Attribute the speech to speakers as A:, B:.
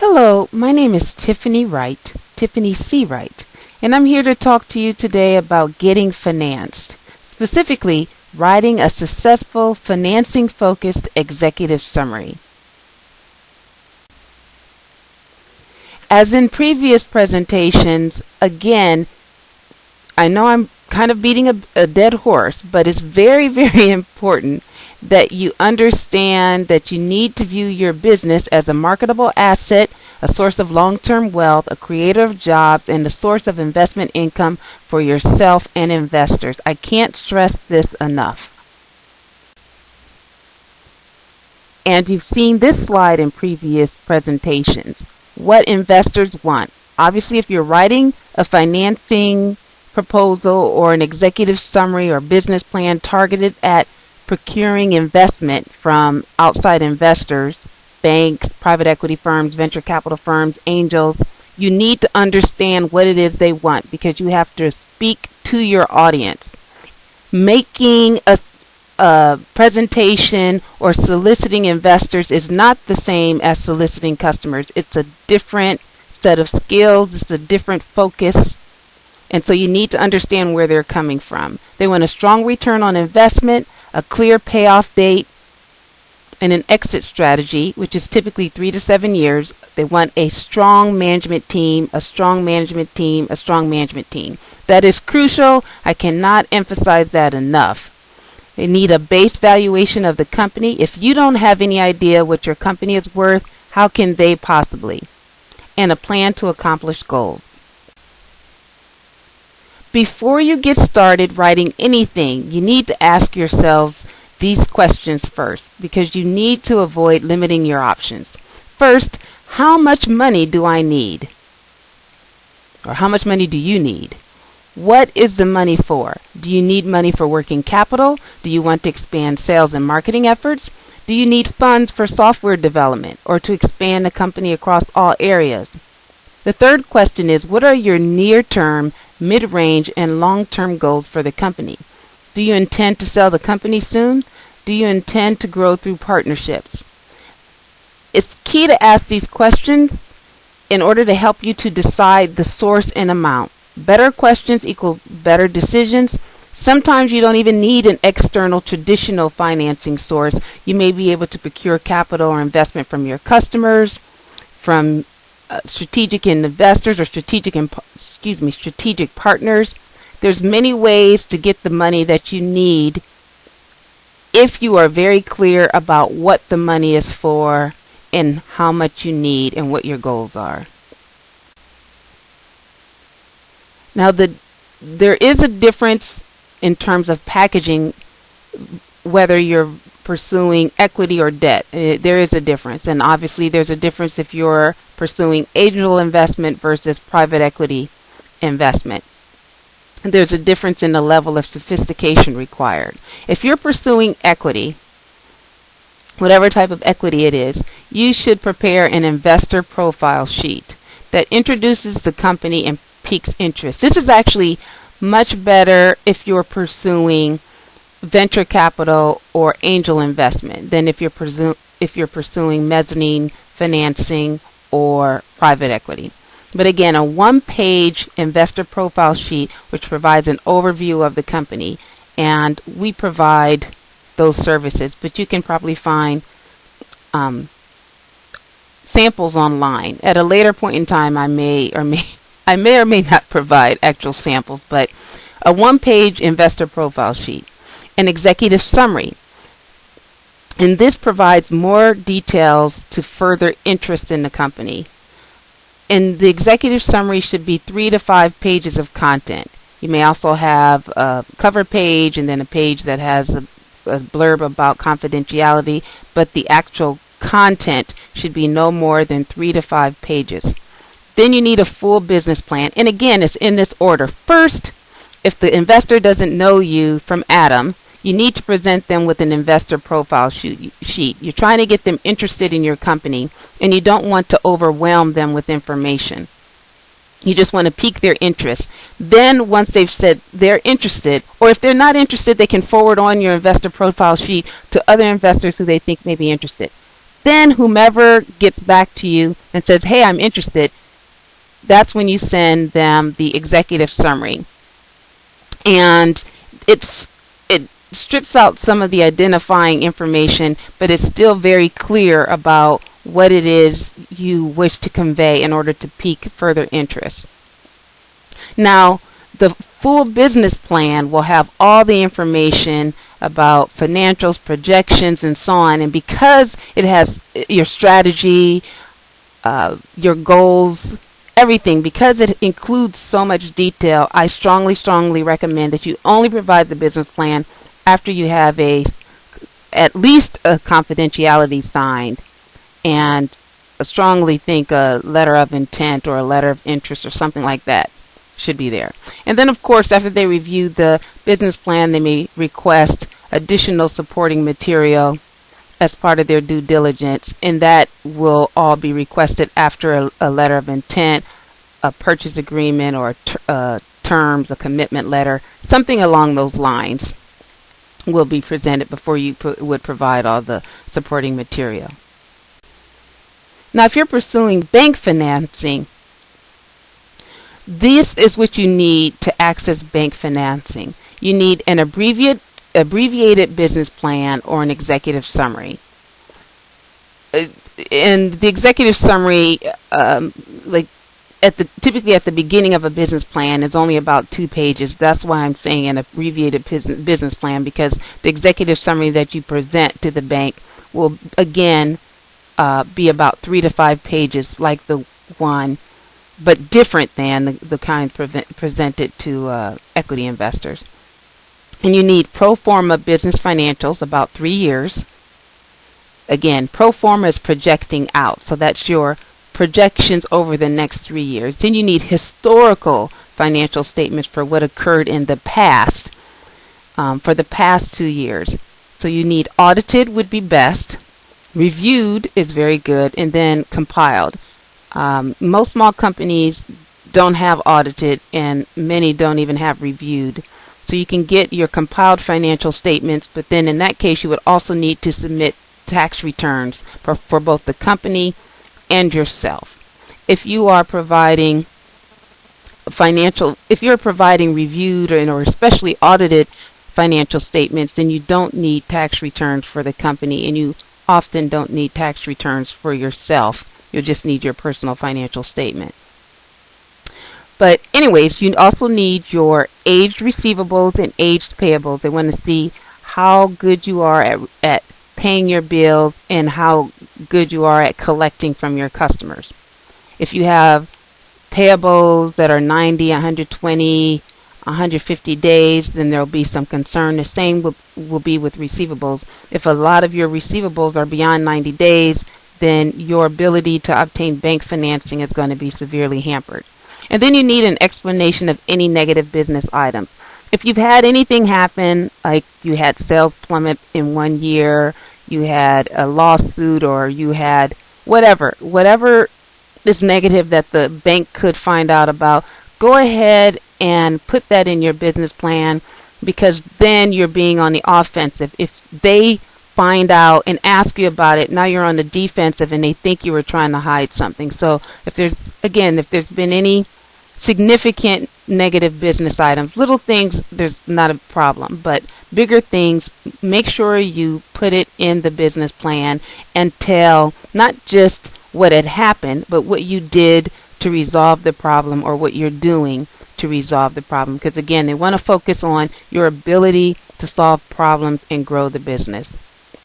A: Hello, my name is Tiffany Wright, Tiffany C. Wright, and I'm here to talk to you today about getting financed, specifically writing a successful financing-focused executive summary. As in previous presentations, again, I know I'm kind of beating a dead horse, but it's very, very important that you understand that you need to view your business as a marketable asset, a source of long-term wealth, a creator of jobs, and a source of investment income for yourself and investors. I can't stress this enough. And you've seen this slide in previous presentations. What investors want. Obviously, if you're writing a financing proposal or an executive summary or business plan targeted at procuring investment from outside investors, banks, private equity firms, venture capital firms, angels, you need to understand what it is they want because you have to speak to your audience. Making a presentation or soliciting investors is not the same as soliciting customers. It's a different set of skills. It's a different focus. And so you need to understand where they're coming from. They want a strong return on investment, a clear payoff date, and an exit strategy, which is typically 3 to 7 years. They want a strong management team, a strong management team, a strong management team. That is crucial. I cannot emphasize that enough. They need a base valuation of the company. If you don't have any idea what your company is worth, how can they possibly? And a plan to accomplish goals. Before you get started writing anything, you need to ask yourselves these questions first because you need to avoid limiting your options. First, how much money do I need? Or how much money do you need? What is the money for? Do you need money for working capital? Do you want to expand sales and marketing efforts? Do you need funds for software development or to expand the company across all areas? The third question is, what are your near-term, mid-range, and long-term goals for the company? Do you intend to sell the company soon? Do you intend to grow through partnerships? It's key to ask these questions in order to help you to decide the source and amount. Better questions equal better decisions. Sometimes you don't even need an external traditional financing source. You may be able to procure capital or investment from your customers, from strategic investors or strategic partners. There's many ways to get the money that you need if you are very clear about what the money is for and how much you need and what your goals are. Now, there is a difference in terms of packaging, whether you're pursuing equity or debt. There is a difference, and obviously there's a difference if you're pursuing angel investment versus private equity investment. There's a difference in the level of sophistication required. If you're pursuing equity, whatever type of equity it is, you should prepare an investor profile sheet that introduces the company and piques interest. This is actually much better if you're pursuing venture capital or angel investment than if you're pursuing mezzanine financing or private equity. But again, a one-page investor profile sheet which provides an overview of the company, and we provide those services, but you can probably find samples online. At a later point in time, I may or may not provide actual samples, but a one-page investor profile sheet, an executive summary, and this provides more details to further interest in the company. And the executive summary should be 3 to 5 pages of content. You may also have a cover page and then a page that has a blurb about confidentiality, but the actual content should be no more than 3 to 5 pages. Then you need a full business plan. And again, it's in this order. First, if the investor doesn't know you from Adam, you need to present them with an investor profile sheet. You're trying to get them interested in your company, and you don't want to overwhelm them with information. You just want to pique their interest. Then once they've said they're interested, or if they're not interested, they can forward on your investor profile sheet to other investors who they think may be interested. Then whomever gets back to you and says, hey, I'm interested, that's when you send them the executive summary. And it strips out some of the identifying information, but it's still very clear about what it is you wish to convey in order to pique further interest. Now, the full business plan will have all the information about financials, projections, and so on. And because it has your strategy, your goals, everything, because it includes so much detail, I strongly recommend that you only provide the business plan after you have at least a confidentiality signed, and I strongly think a letter of intent or a letter of interest or something like that should be there. And then, of course, after they review the business plan, they may request additional supporting material as part of their due diligence, and that will all be requested after a letter of intent, a purchase agreement, or terms, a commitment letter, something along those lines will be presented before you would provide all the supporting material. Now, if you're pursuing bank financing, this is what you need to access bank financing. You need an abbreviated business plan or an executive summary. And the executive summary, typically at the beginning of a business plan, is only about 2 pages. That's why I'm saying an abbreviated business plan, because the executive summary that you present to the bank will, again, be about 3 to 5 pages, like the one, but different than the kind presented to equity investors. And you need pro forma business financials, about 3 years. Again, pro forma is projecting out, so that's your projections over the next 3 years. Then you need historical financial statements for what occurred in the past, for the past 2 years. So you need audited would be best, reviewed is very good, and then compiled. Most small companies don't have audited, and many don't even have reviewed. So you can get your compiled financial statements, but then in that case you would also need to submit tax returns for both the company and yourself. If you are providing reviewed or especially audited financial statements, then you don't need tax returns for the company, and you often don't need tax returns for yourself. You'll just need your personal financial statement. But anyways, you also need your aged receivables and aged payables. They want to see how good you are at paying your bills and how good you are at collecting from your customers. If you have payables that are 90, 120, 150 days, then there will be some concern. The same will be with receivables. If a lot of your receivables are beyond 90 days, then your ability to obtain bank financing is going to be severely hampered. And then you need an explanation of any negative business items. If you've had anything happen, like you had sales plummet in 1 year, you had a lawsuit, or you had whatever is negative that the bank could find out about, go ahead and put that in your business plan, because then you're being on the offensive. If they find out and ask you about it, now you're on the defensive and they think you were trying to hide something. So if there's been any significant negative business items, little things, there's not a problem, but bigger things, make sure you put it in the business plan and tell not just what had happened, but what you did to resolve the problem, or what you're doing to resolve the problem, because again, they want to focus on your ability to solve problems and grow the business.